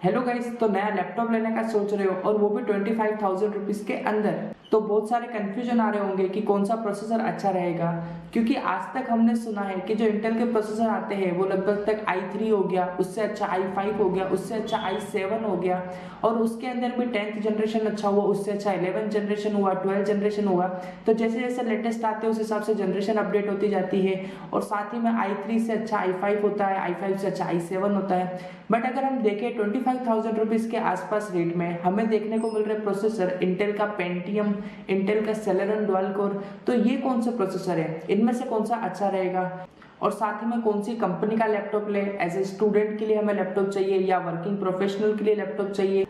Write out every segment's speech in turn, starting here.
Hello guys, तो नया laptop लेने का सोच रहे हो और वो भी 25,000 रुपीज़ के अंदर। तो बहुत सारे कंफ्यूजन आ रहे होंगे कि कौन सा प्रोसेसर अच्छा रहेगा, क्योंकि आज तक हमने सुना है कि जो इंटेल के प्रोसेसर आते हैं वो लगभग तक i3 हो गया, उससे अच्छा i5 हो गया, उससे अच्छा i7 हो गया, और उसके अंदर भी 10th जनरेशन अच्छा हुआ, उससे अच्छा 11th जनरेशन हुआ, 12th जनरेशन हुआ। तो जैसे जैसे लेटेस्ट आते हैं उस हिसाब से जनरेशन अपडेट होती जाती है, और साथ ही में i3 से अच्छा i5 होता है, i5 से अच्छा i7 होता है। बट अगर हम देखें 25,000 रुपीज़ के आसपास रेट में हमें देखने को मिल रहे प्रोसेसर इंटेल का पेंटियम, इंटेल का सेलेरन डुअल कोर। तो ये कौन से प्रोसेसर है, इनमें से कौन सा अच्छा रहेगा, और साथ ही में कौन सी कंपनी का लैपटॉप ले, एज ए स्टूडेंट के लिए हमें लैपटॉप चाहिए या वर्किंग प्रोफेशनल के लिए लैपटॉप चाहिए,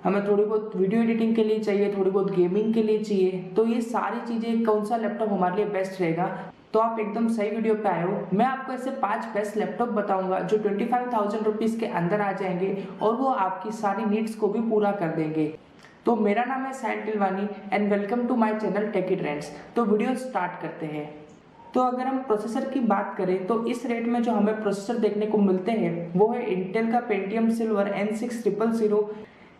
हमें थोड़ी बहुत वीडियो एडिटिंग के लिए चाहिए, थोड़ी बहुत गेमिंग के लिए चाहिए। तो ये सारी चीज़ें कौन सा लैपटॉप हमारे लिए बेस्ट रहेगा, तो आप एकदम सही वीडियो पे आए हो। मैं आपको ऐसे 5 बेस्ट लैपटॉप बताऊंगा जो 25,000 रुपीज़ के अंदर आ जाएंगे और वो आपकी सारी नीड्स को भी पूरा कर देंगे। तो मेरा नाम है Sahil Tilwani and welcome to my channel Techy Trends. तो वीडियो स्टार्ट करते हैं। तो अगर हम प्रोसेसर की बात करें तो इस रेट में जो हमें प्रोसेसर देखने को मिलते हैं वो है इंटेल का पेंटियम सिल्वर N6000,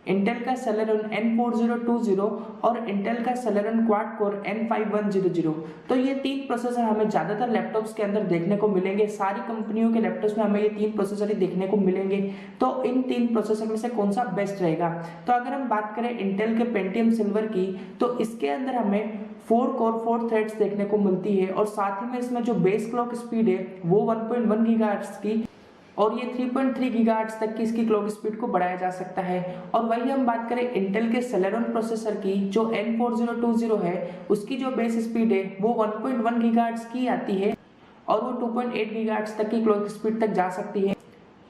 इंटेल का सेलेरन N4020 और इंटेल का सेलेरन क्वाड कोर N5100। तो ये तीन प्रोसेसर हमें ज़्यादातर लैपटॉप्स के अंदर देखने को मिलेंगे। सारी कंपनियों के लैपटॉप्स में हमें ये तीन प्रोसेसर ही देखने को मिलेंगे। तो इन तीन प्रोसेसर में से कौन सा बेस्ट रहेगा, तो अगर हम बात करें इंटेल के पेंटियम सिल्वर की, तो इसके अंदर हमें 4 कोर 4 थ्रेड्स देखने को मिलती है, और साथ ही में इसमें जो बेस क्लॉक स्पीड है वो 1.1 गीगाहर्ट्ज की, और ये 3.3 गीगाहर्ट्ज तक की इसकी क्लॉक स्पीड को बढ़ाया जा सकता है। और वही हम बात करें इंटेल के सेलेरन प्रोसेसर की, जो N4020 है, उसकी जो बेस स्पीड है वो 1.1 गीगाहर्ट्ज की आती है, और वो 2.8 गीगाहर्ट्ज तक की क्लॉक स्पीड तक जा सकती है।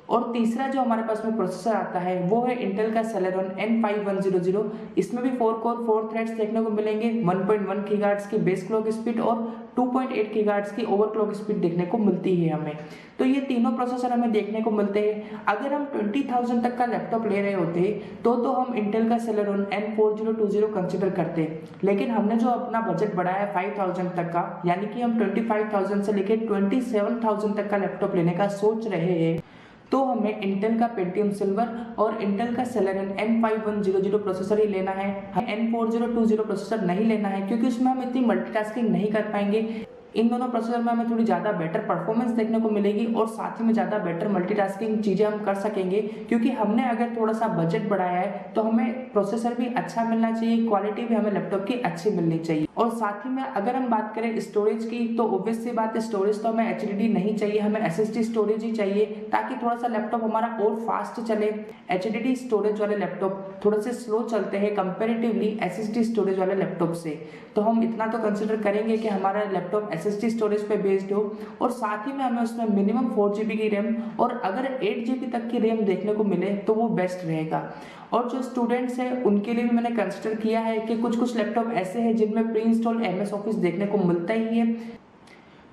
और तीसरा जो हमारे पास में प्रोसेसर आता है वो है इंटेल का सेलेरन N5100। इसमें भी 4 कोर 4 थ्रेड्स देखने को मिलेंगे, 1.1 गीगाहर्ट्ज की बेस क्लॉक स्पीड और 2.8 गीगाहर्ट्ज की ओवर क्लॉक स्पीड देखने को मिलती है हमें। तो ये तीनों प्रोसेसर हमें देखने को मिलते हैं। अगर हम 20,000 तक का लैपटॉप ले रहे होते तो हम इंटेल का सेलेरन N4020 कंसिडर करते, लेकिन हमने जो अपना बजट बढ़ाया 5,000 तक का, यानी कि हम 25,000 से लेकर 27,000 तक का लैपटॉप लेने का सोच रहे हैं, तो हमें इंटेल का पेंटियम सिल्वर और इंटेल का सेलेरन N5100 प्रोसेसर ही लेना है। हमें N4020 प्रोसेसर नहीं लेना है, क्योंकि उसमें हम इतनी मल्टीटास्किंग नहीं कर पाएंगे। इन दोनों प्रोसेसर में हमें थोड़ी ज़्यादा बेटर परफॉर्मेंस देखने को मिलेगी, और साथ ही में ज़्यादा बेटर मल्टीटास्किंग चीज़ें हम कर सकेंगे, क्योंकि हमने अगर थोड़ा सा बजट बढ़ाया है तो हमें प्रोसेसर भी अच्छा मिलना चाहिए, क्वालिटी भी हमें लैपटॉप की अच्छी मिलनी चाहिए। और साथ ही में अगर हम बात करें स्टोरेज की, तो ऑब्वियस सी बात है स्टोरेज तो हमें HDD नहीं चाहिए, हमें SSD स्टोरेज ही चाहिए, ताकि थोड़ा सा लैपटॉप हमारा और फास्ट चले। HDD स्टोरेज वाले लैपटॉप थोड़े से स्लो चलते हैं कंपेरेटिवली SSD स्टोरेज वाले लैपटॉप से। तो हम इतना तो कंसिडर करेंगे कि हमारा लैपटॉप SSD स्टोरेज पे बेस्ड हो, और साथ ही में हमें उसमें मिनिमम 4 GB की रैम, और अगर 8 GB तक की रैम देखने को मिले तो वो बेस्ट रहेगा। और जो स्टूडेंट्स हैं उनके लिए भी मैंने कंसिडर किया है कि कुछ लैपटॉप ऐसे हैं जिनमें प्री इंस्टॉल MS ऑफिस देखने को मिलता ही है।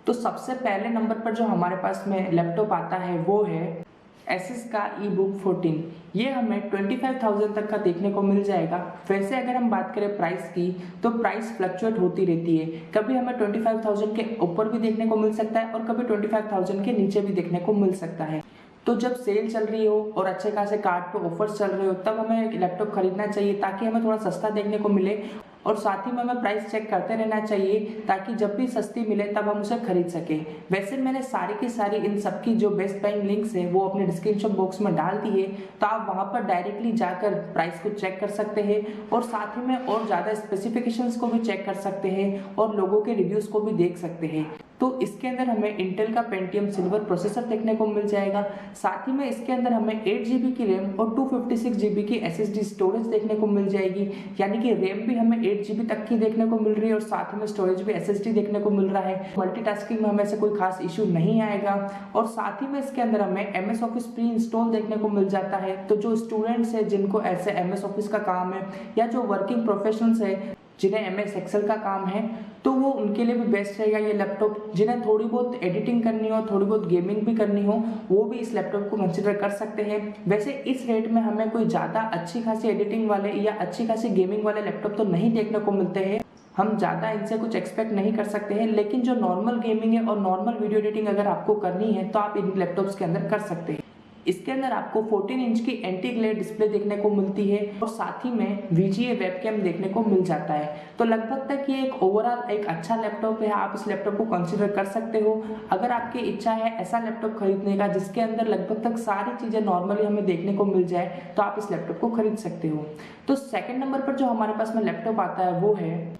तो सबसे पहले नंबर पर जो हमारे पास में लैपटॉप आता है वो है एसिस का ईबुक 14। ये हमें 25,000 तक का देखने को मिल जाएगा। वैसे अगर हम बात करें प्राइस की, तो प्राइस फ्लक्चुएट होती रहती है, कभी हमें 25,000 के ऊपर भी देखने को मिल सकता है और कभी 25,000 के नीचे भी देखने को मिल सकता है। तो जब सेल चल रही हो और अच्छे खासे कार्ड पे ऑफर्स चल रहे हो, तब हमें लैपटॉप खरीदना चाहिए, ताकि हमें थोड़ा सस्ता देखने को मिले, और साथ ही में हमें प्राइस चेक करते रहना चाहिए, ताकि जब भी सस्ती मिले तब हम उसे खरीद सकें। वैसे मैंने सारी की सारी इन सबकी जो बेस्ट बाइंग लिंक्स है वो अपने डिस्क्रिप्शन बॉक्स में डाल दी है, तो आप वहां पर डायरेक्टली जाकर प्राइस को चेक कर सकते हैं, और साथ ही में और ज़्यादा स्पेसिफिकेशंस को भी चेक कर सकते हैं, और लोगों के रिव्यूज़ को भी देख सकते हैं। तो इसके अंदर हमें इंटेल का पेंटियम सिल्वर प्रोसेसर देखने को मिल जाएगा। साथ ही में इसके अंदर हमें 8 GB की रैम और 256 GB की SSD स्टोरेज देखने को मिल जाएगी, यानी कि रैम भी हमें 8 GB तक की देखने को मिल रही है, और साथ में स्टोरेज भी SSD देखने को मिल रहा है। मल्टीटास्किंग में हमें से कोई खास इशू नहीं आएगा, और साथ ही में इसके अंदर हमें MS ऑफिस प्री इंस्टॉल देखने को मिल जाता है। तो जो स्टूडेंट्स है जिनको ऐसे MS ऑफिस का काम है, या जो वर्किंग प्रोफेशनल्स है जिन्हें MS एक्सेल का काम है, तो वो उनके लिए भी बेस्ट रहेगा ये लैपटॉप। जिन्हें थोड़ी बहुत एडिटिंग करनी हो, थोड़ी बहुत गेमिंग भी करनी हो, वो भी इस लैपटॉप को कंसिडर कर सकते हैं। वैसे इस रेट में हमें कोई ज़्यादा अच्छी खासी एडिटिंग वाले या अच्छी खासी गेमिंग वाले लैपटॉप तो नहीं देखने को मिलते हैं, हम ज़्यादा इनसे कुछ एक्सपेक्ट नहीं कर सकते हैं। लेकिन जो नॉर्मल गेमिंग है और नॉर्मल वीडियो एडिटिंग अगर आपको करनी है तो आप इन लैपटॉप्स के अंदर कर सकते हैं। इसके अंदर आपको 14 इंच की एंटी ग्लेयर डिस्प्ले देखने को मिलती है और साथ ही में VGA वेबकैम देखने को मिल जाता है। तो लगभग तक ये एक ओवरऑल एक अच्छा लैपटॉप है, आप इस लैपटॉप को कंसिडर कर सकते हो। अगर आपकी इच्छा है ऐसा लैपटॉप खरीदने का जिसके अंदर लगभग तक सारी चीजें नॉर्मली हमें देखने को मिल जाए तो आप इस लैपटॉप को खरीद सकते हो। तो सेकंड नंबर पर जो हमारे पास में लैपटॉप आता है वो है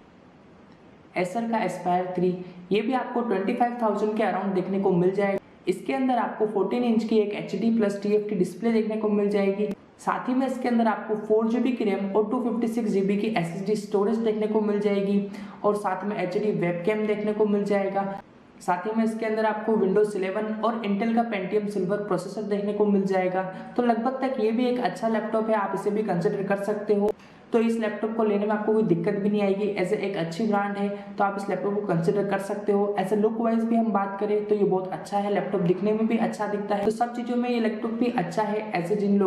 एसर का एस्पायर 3। ये भी आपको 25,000 के अराउंड देखने को मिल जाएगा। इसके अंदर आपको 14 इंच की एक HD प्लस TFT डिस्प्ले देखने को मिल जाएगी। साथ ही में इसके अंदर आपको 4GB की रैम और 256GB की SSD स्टोरेज देखने को मिल जाएगी और साथ में HD वेबकैम देखने को मिल जाएगा। साथ ही में इसके अंदर आपको Windows 11 और इंटेल का पेंटियम सिल्वर प्रोसेसर देखने को मिल जाएगा। तो लगभग तक ये भी एक अच्छा लैपटॉप है, आप इसे भी कंसिडर कर सकते हो। तो इस लैपटॉप को लेने में आपको कोई दिक्कत भी नहीं आएगी, ऐसे एक अच्छी ब्रांड है तो आप इस लैपटॉप को कंसिडर कर सकते हो। ऐसे लुक वाइज भी हम बात करें तो ये बहुत अच्छा है, लैपटॉप दिखने में भी अच्छा दिखता है। तो सब चीज़ों में ये लैपटॉप भी अच्छा है। ऐसे जिन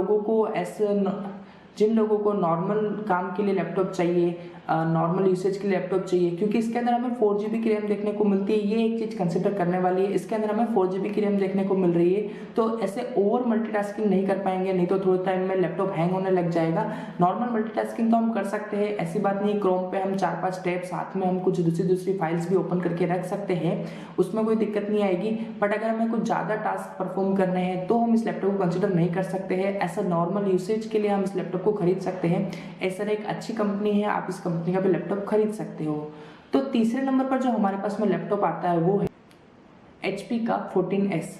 लोगों को नॉर्मल काम के लिए लैपटॉप चाहिए, नॉर्मल यूसेज के लिए लैपटॉप चाहिए, क्योंकि इसके अंदर हमें 4GB की रैम देखने को मिलती है, ये एक चीज़ कंसिडर करने वाली है। इसके अंदर हमें 4GB की रैम देखने को मिल रही है तो ऐसे ओवर मल्टीटास्किंग नहीं कर पाएंगे, नहीं तो थोड़े टाइम में लैपटॉप हैंग होने लग जाएगा। नॉर्मल मल्टीटास्किंग तो हम कर सकते हैं, ऐसी बात नहीं। क्रोम पे हम 4-5 टैब साथ में हम कुछ दूसरी फाइल्स भी ओपन करके रख सकते हैं, उसमें कोई दिक्कत नहीं आएगी। बट अगर हमें कुछ ज़्यादा टास्क परफॉर्म करने हैं तो हम इस लैपटॉप को कंसिडर नहीं कर सकते हैं। ऐसा नॉर्मल यूसेज के लिए हम इस लैपटॉप को खरीद सकते हैं। एसर एक अच्छी कंपनी है, आप इस कंपनी का भी लैपटॉप खरीद सकते हो। तो तीसरे नंबर पर जो हमारे पास में लैपटॉप आता है वो है HP का 14S।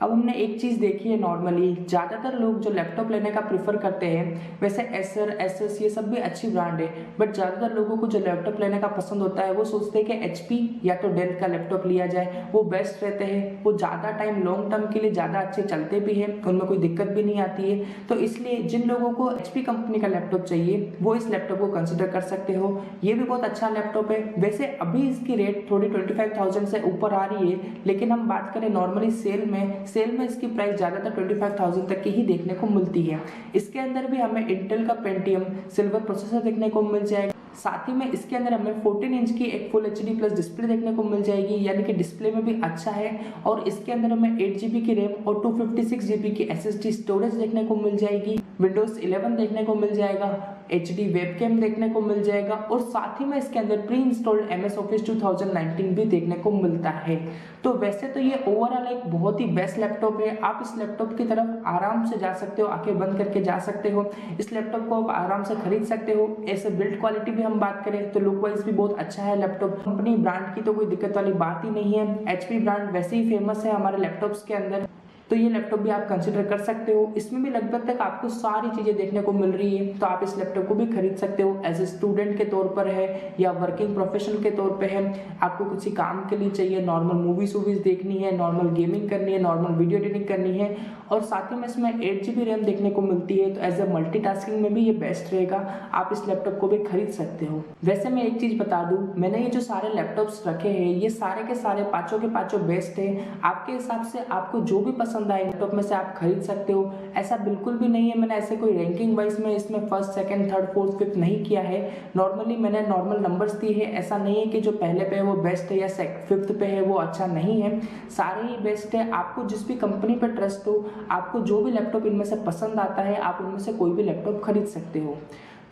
अब हमने एक चीज़ देखी है, नॉर्मली ज़्यादातर लोग जो लैपटॉप लेने का प्रीफर करते हैं, वैसे एसर एसएस ये सब भी अच्छी ब्रांड है, बट ज़्यादातर लोगों को जो लैपटॉप लेने का पसंद होता है वो सोचते हैं कि HP या तो डेल का लैपटॉप लिया जाए, वो बेस्ट रहते हैं, वो ज़्यादा टाइम लॉन्ग टर्म के लिए ज़्यादा अच्छे चलते भी हैं, उनमें कोई दिक्कत भी नहीं आती है। तो इसलिए जिन लोगों को HP कंपनी का लैपटॉप चाहिए वो इस लैपटॉप को कंसिडर कर सकते हो। ये भी बहुत अच्छा लैपटॉप है। वैसे अभी इसकी रेट थोड़ी 25,000 से ऊपर आ रही है, लेकिन हम बात करें नॉर्मली सेल में इसकी प्राइस ज़्यादातर 25,000 तक की ही देखने को मिलती है। इसके अंदर भी हमें इंटेल का पेंटियम सिल्वर प्रोसेसर देखने को मिल जाएगा। साथ ही में इसके अंदर हमें 14 इंच की एक फुल HD प्लस डिस्प्ले देखने को मिल जाएगी, यानी कि डिस्प्ले में भी अच्छा है। और इसके अंदर हमें 8GB की रैम और 256GB की SSD स्टोरेज देखने को मिल जाएगी। Windows 11 देखने को मिल जाएगा, HD वेबकैम देखने को मिल जाएगा और साथ ही में इसके अंदर प्री इंस्टॉल्ड MS Office 2019 भी देखने को मिलता है। तो वैसे तो ये ओवरऑल एक बहुत ही बेस्ट लैपटॉप है, आप इस लैपटॉप की तरफ आराम से जा सकते हो, आंखें बंद करके जा सकते हो। इस लैपटॉप को आप आराम से खरीद सकते हो। ऐसे बिल्ड क्वालिटी भी हम बात करें तो लुक वाइज भी बहुत अच्छा है लैपटॉप। कंपनी ब्रांड की तो कोई दिक्कत वाली बात ही नहीं है। HP ब्रांड वैसे ही फेमस है हमारे लैपटॉप्स के अंदर, तो ये लैपटॉप भी आप कंसिडर कर सकते हो। इसमें भी लगभग तक आपको सारी चीज़ें देखने को मिल रही है, तो आप इस लैपटॉप को भी खरीद सकते हो। एज ए स्टूडेंट के तौर पर है या वर्किंग प्रोफेशनल के तौर पे है, आपको किसी काम के लिए चाहिए, नॉर्मल मूवीज देखनी है, नॉर्मल गेमिंग करनी है, नॉर्मल वीडियो एडिटिंग करनी है और साथ ही में इसमें 8GB रैम देखने को मिलती है, तो एज ए मल्टीटास्किंग में भी ये बेस्ट रहेगा, आप इस लैपटॉप को भी खरीद सकते हो। वैसे मैं एक चीज़ बता दूँ, मैंने ये जो सारे लैपटॉप्स रखे हैं ये सारे के सारे पाँचों के पाँचों बेस्ट है। आपके हिसाब से आपको जो भी पसंद आए लैपटॉप में से आप खरीद सकते हो। ऐसा बिल्कुल भी नहीं है मैंने ऐसे कोई रैंकिंग वाइज में इसमें first second third fourth fifth नहीं किया है। नॉर्मली मैंने नॉर्मल नंबर्स दिए है, ऐसा नहीं है कि जो पहले पे है वो बेस्ट है या फिफ्थ पे है वो अच्छा नहीं है, सारे ही बेस्ट है। आपको जिस भी कंपनी पे ट्रस्ट हो, आपको जो भी लैपटॉप इनमें से पसंद आता है, आप उनमें से कोई भी लैपटॉप खरीद सकते हो।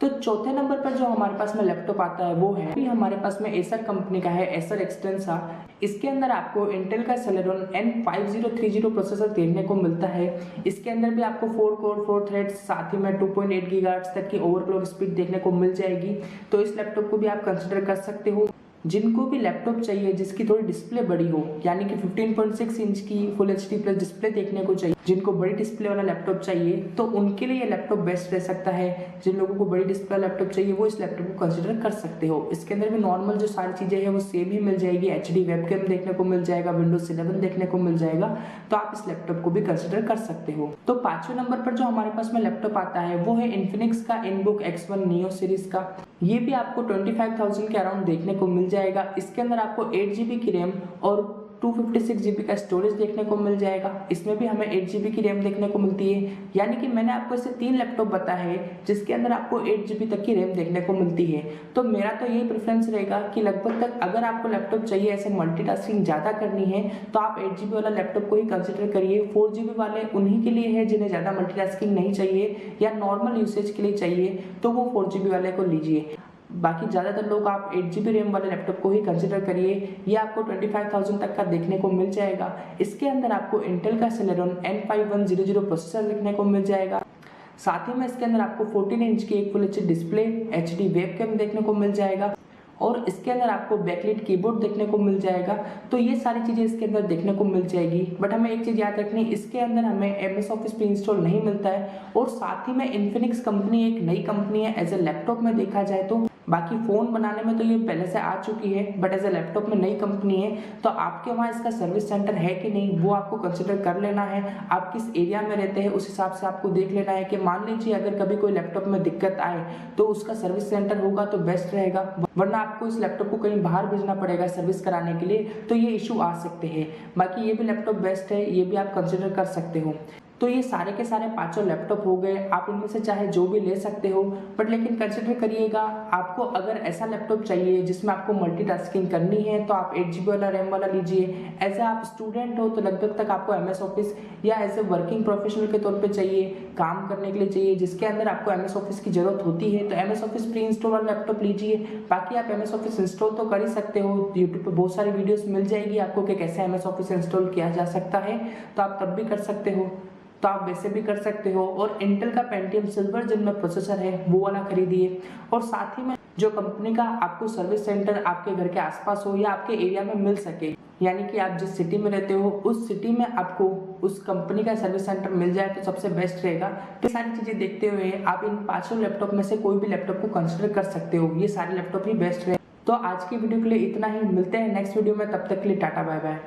तो चौथे नंबर पर जो हमारे पास में लैपटॉप आता है वो है हमारे पास में एसर कंपनी का है, एसर एक्सटेंसा। इसके अंदर आपको इंटेल का सेलेरॉन N5030 प्रोसेसर देखने को मिलता है। इसके अंदर भी आपको 4 कोर 4 थ्रेड्स साथ ही में 2.8 गीगाहर्ट्ज तक की ओवरक्लॉक स्पीड देखने को मिल जाएगी। तो इस लैपटॉप को भी आप कंसिडर कर सकते हो। जिनको भी लैपटॉप चाहिए जिसकी थोड़ी डिस्प्ले बड़ी हो, यानी कि 15.6 इंच की फुल HD प्लस डिस्प्ले देखने को चाहिए, जिनको बड़ी डिस्प्ले वाला लैपटॉप चाहिए तो उनके लिए ये लैपटॉप बेस्ट रह सकता है। जिन लोगों को बड़ी डिस्प्ले लैपटॉप चाहिए वो इस लैपटॉप को कंसिडर कर सकते हो। इसके अंदर भी नॉर्मल जो सारी चीज़ें हैं वो सेम ही मिल जाएगी, HD वेबकैम देखने को मिल जाएगा, Windows 11 देखने को मिल जाएगा, तो आप इस लैपटॉप को भी कंसिडर कर सकते हो। तो पांचवें नंबर पर जो हमारे पास में लैपटॉप आता है वो है इन्फिनिक्स का इनबुक X1 Neo सीरीज का। ये भी आपको 25,000 के अराउंड देखने को मिल जाएगा। इसके अंदर आपको 8GB की रैम और 256 GB का स्टोरेज देखने को मिल जाएगा। इसमें भी हमें 8 GB की रैम देखने को मिलती है। यानी कि मैंने आपको ऐसे 3 लैपटॉप बताए हैं जिसके अंदर आपको 8 GB तक की रैम देखने को मिलती है। तो मेरा तो यही प्रेफरेंस रहेगा कि लगभग तक अगर आपको लैपटॉप चाहिए ऐसे मल्टीटास्किंग ज़्यादा करनी है तो आप 8 GB वाला लैपटॉप को ही कंसिडर करिए। 4 GB वाले उन्हीं के लिए है जिन्हें ज़्यादा मल्टीटास्किंग नहीं चाहिए या नॉर्मल यूसेज के लिए चाहिए, तो वो 4 GB वाले को लीजिए। बाकी ज़्यादातर लोग आप 8 GB रैम वाले लैपटॉप को ही कंसिडर करिए। ये आपको 25,000 तक का देखने को मिल जाएगा। इसके अंदर आपको इंटेल का Celeron N5100 प्रोसेसर देखने को मिल जाएगा। साथ ही में इसके अंदर आपको 14 इंच की एक full HD display, HD webcam देखने को मिल जाएगा और इसके अंदर आपको बैकलाइट कीबोर्ड देखने को मिल जाएगा। तो ये सारी चीज़ें इसके अंदर देखने को मिल जाएगी। बट हमें एक चीज़ याद रखनी, इसके अंदर हमें MS ऑफिस प्री इंस्टॉल नहीं मिलता है। और साथ ही में इन्फिनिक्स कंपनी एक नई कंपनी है एज ए लैपटॉप में देखा जाए तो। बाकी फ़ोन बनाने में तो ये पहले से आ चुकी है, बट एज ए लैपटॉप में नई कंपनी है। तो आपके वहाँ इसका सर्विस सेंटर है कि नहीं वो आपको कंसिडर कर लेना है। आप किस एरिया में रहते हैं उस हिसाब से आपको देख लेना है कि मान लीजिए अगर कभी कोई लैपटॉप में दिक्कत आए तो उसका सर्विस सेंटर होगा तो बेस्ट रहेगा, वरना आपको इस लैपटॉप को कहीं बाहर भेजना पड़ेगा सर्विस कराने के लिए, तो ये इशू आ सकते हैं। बाकी ये भी लैपटॉप बेस्ट है, ये भी आप कंसिडर कर सकते हो। तो ये सारे के सारे 5 लैपटॉप हो गए। आप इनमें से चाहे जो भी ले सकते हो, बट लेकिन कंसिडर करिएगा आपको अगर ऐसा लैपटॉप चाहिए जिसमें आपको मल्टीटास्किंग करनी है तो आप 8 GB वाला रैम वाला लीजिए। एज ए आप स्टूडेंट हो तो लगभग तक आपको MS ऑफिस या एज ए वर्किंग प्रोफेशनल के तौर पर चाहिए, काम करने के लिए चाहिए जिसके अंदर आपको MS ऑफिस की जरूरत होती है, तो MS ऑफिस प्री इंस्टॉल वाला लैपटॉप लीजिए। बाकी आप MS ऑफिस इंस्टॉल तो कर ही सकते हो, यूट्यूब पर बहुत सारी वीडियोस मिल जाएगी आपको कि कैसे MS ऑफिस इंस्टॉल किया जा सकता है, तो आप तब भी कर सकते हो, तो आप वैसे भी कर सकते हो। और इंटेल का पेंटियम सिल्वर जिनमें प्रोसेसर है वो वाला खरीदिए। और साथ ही में जो कंपनी का आपको सर्विस सेंटर आपके घर के आसपास हो या आपके एरिया में मिल सके, यानी कि आप जिस सिटी में रहते हो उस सिटी में आपको उस कंपनी का सर्विस सेंटर मिल जाए तो सबसे बेस्ट रहेगा। तो सारी चीज़ें देखते हुए आप इन 5 लैपटॉप में से कोई भी लैपटॉप को कंसिडर कर सकते हो, ये सारे लैपटॉप ही बेस्ट रहे। तो आज की वीडियो के लिए इतना ही, मिलते हैं नेक्स्ट वीडियो में, तब तक के लिए टाटा बाय बाय।